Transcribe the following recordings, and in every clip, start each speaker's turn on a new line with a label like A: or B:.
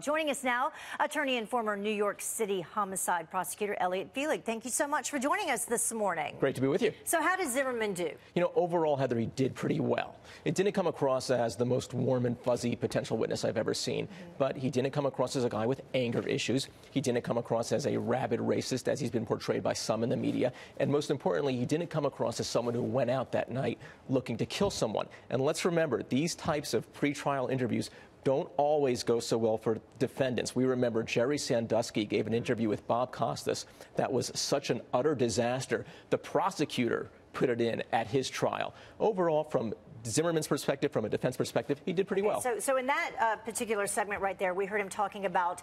A: Joining us now, attorney and former New York City homicide prosecutor Elliot Felig. Thank you so much for joining us this morning.
B: Great to be with you.
A: So how did Zimmerman do?
B: You know, overall, Heather, he did pretty well. It didn't come across as the most warm and fuzzy potential witness I've ever seen, but he didn't come across as a guy with anger issues. He didn't come across as a rabid racist, as he's been portrayed by some in the media. And most importantly, he didn't come across as someone who went out that night looking to kill someone. And let's remember, these types of pretrial interviews don't always go so well for defendants. We remember Jerry Sandusky gave an interview with Bob Costas that was such an utter disaster. The prosecutor put it in at his trial. Overall, from Zimmerman's perspective, from a defense perspective, he did pretty well.
A: So in that particular segment right there, we heard him talking about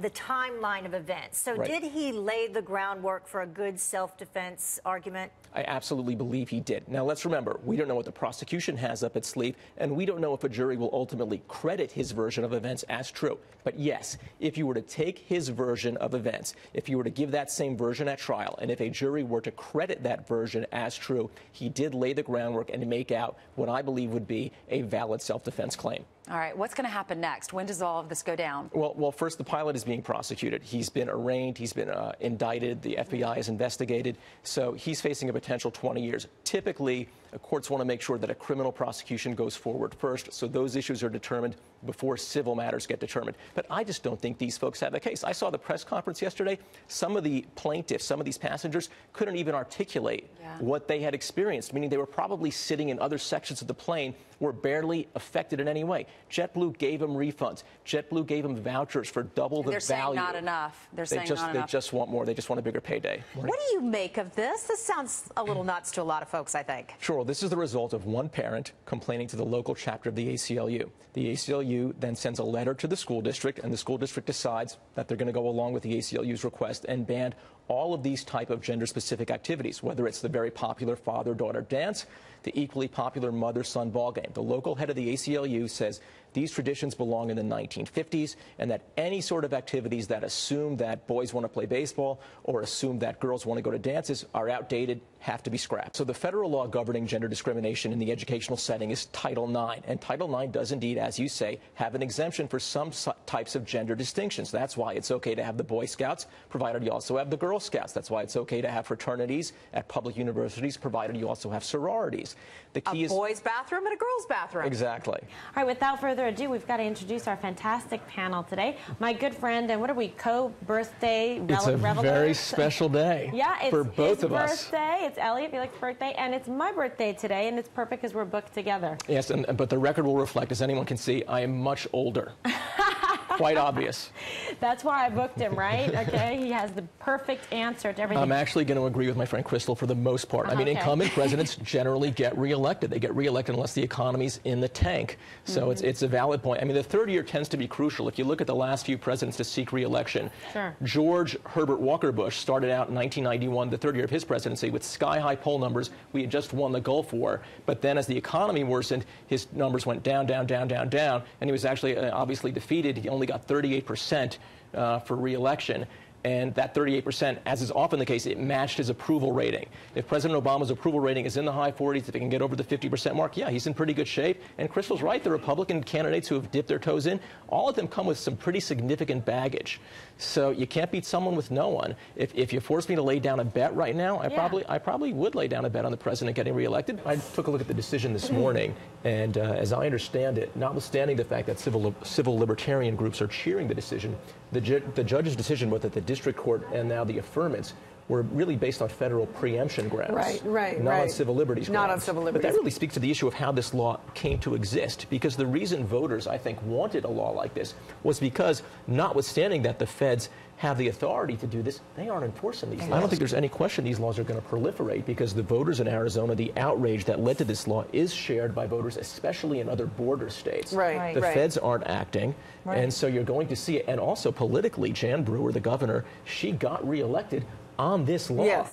A: the timeline of events. So
B: Right.
A: Did he lay the groundwork for a good self-defense argument?
B: I absolutely believe he did. Now, let's remember, we don't know what the prosecution has up its sleeve, and we don't know if a jury will ultimately credit his version of events as true. But yes, if you were to take his version of events, if you were to give that same version at trial, and if a jury were to credit that version as true, he did lay the groundwork and make out what I believe would be a valid self-defense claim.
C: All right, what's going to happen next? When does all of this go down?
B: Well, first, the pilot is being prosecuted. He's been arraigned. He's been indicted. The FBI is investigated. So he's facing a potential 20 years. Typically, courts want to make sure that a criminal prosecution goes forward first, so those issues are determined before civil matters get determined. But I just don't think these folks have a case. I saw the press conference yesterday. Some of the plaintiffs, some of these passengers, couldn't even articulate what they had experienced, meaning they were probably sitting in other sections of the plane, were barely affected in any way. JetBlue gave them refunds. JetBlue gave them vouchers for double the value.
C: They're saying not enough. They're saying not enough.
B: They just want more. They just want a bigger payday.
D: What do you make of this? This sounds a little nuts to a lot of folks, I think.
B: Sure. This is the result of one parent complaining to the local chapter of the ACLU. The ACLU then sends a letter to the school district, and the school district decides that they're going to go along with the ACLU's request and ban all of these type of gender-specific activities, whether it's the very popular father-daughter dance, the equally popular mother-son ball game. The local head of the ACLU says these traditions belong in the 1950s, and that any sort of activities that assume that boys want to play baseball or assume that girls want to go to dances are outdated, have to be scrapped. So the federal law governing gender discrimination in the educational setting is Title IX, and Title IX does indeed, as you say, have an exemption for some types of gender distinctions. That's why it's okay to have the Boy Scouts, provided you also have the Girl Scouts. That's why it's okay to have fraternities at public universities, provided you also have sororities. The key is
D: a boys' bathroom and a girls' bathroom.
B: Exactly.
E: All right, without further ado, we've got to introduce our fantastic panel today. My good friend, and what are we, co-birthday
B: It's a very special day for both of us.
E: It's his birthday, it's Elliot Felig's birthday, and it's my birthday today, and it's perfect because we're booked together.
B: Yes, but the record will reflect, as anyone can see, I am much older. Quite obvious.
E: That's why I booked him, right? Okay, he has the perfect answer to everything.
B: I'm actually going to agree with my friend Crystal for the most part. I mean, incumbent presidents generally get reelected. They get reelected unless the economy's in the tank. So it's a valid point. I mean, the third year tends to be crucial. If you look at the last few presidents to seek reelection, George Herbert Walker Bush started out in 1991, the third year of his presidency, with sky-high poll numbers. We had just won the Gulf War. But then as the economy worsened, his numbers went down, down, down, down, down, and he was actually obviously defeated. He only got 38% for re-election. And that 38%, as is often the case, it matched his approval rating. If President Obama's approval rating is in the high 40s, if he can get over the 50% mark, yeah, he's in pretty good shape. And Crystal's right, the Republican candidates who have dipped their toes in, all of them come with some pretty significant baggage. So you can't beat someone with no one. If you force me to lay down a bet right now, I probably would lay down a bet on the president getting reelected. I took a look at the decision this morning, and as I understand it, notwithstanding the fact that civil libertarian groups are cheering the decision, the judge's decision was that the district court and now the affirmance were really based on federal preemption grounds. Not on civil liberties grounds.
D: Not on civil liberties.
B: But that really speaks to the issue of how this law came to exist, because the reason voters, I think, wanted a law like this was because, notwithstanding that the feds have the authority to do this, they aren't enforcing these laws. I don't think there's any question these laws are going to proliferate, because the voters in Arizona, the outrage that led to this law is shared by voters, especially in other border states. The feds aren't acting, and so you're going to see it. And also politically, Jan Brewer, the governor, she got reelected on this law.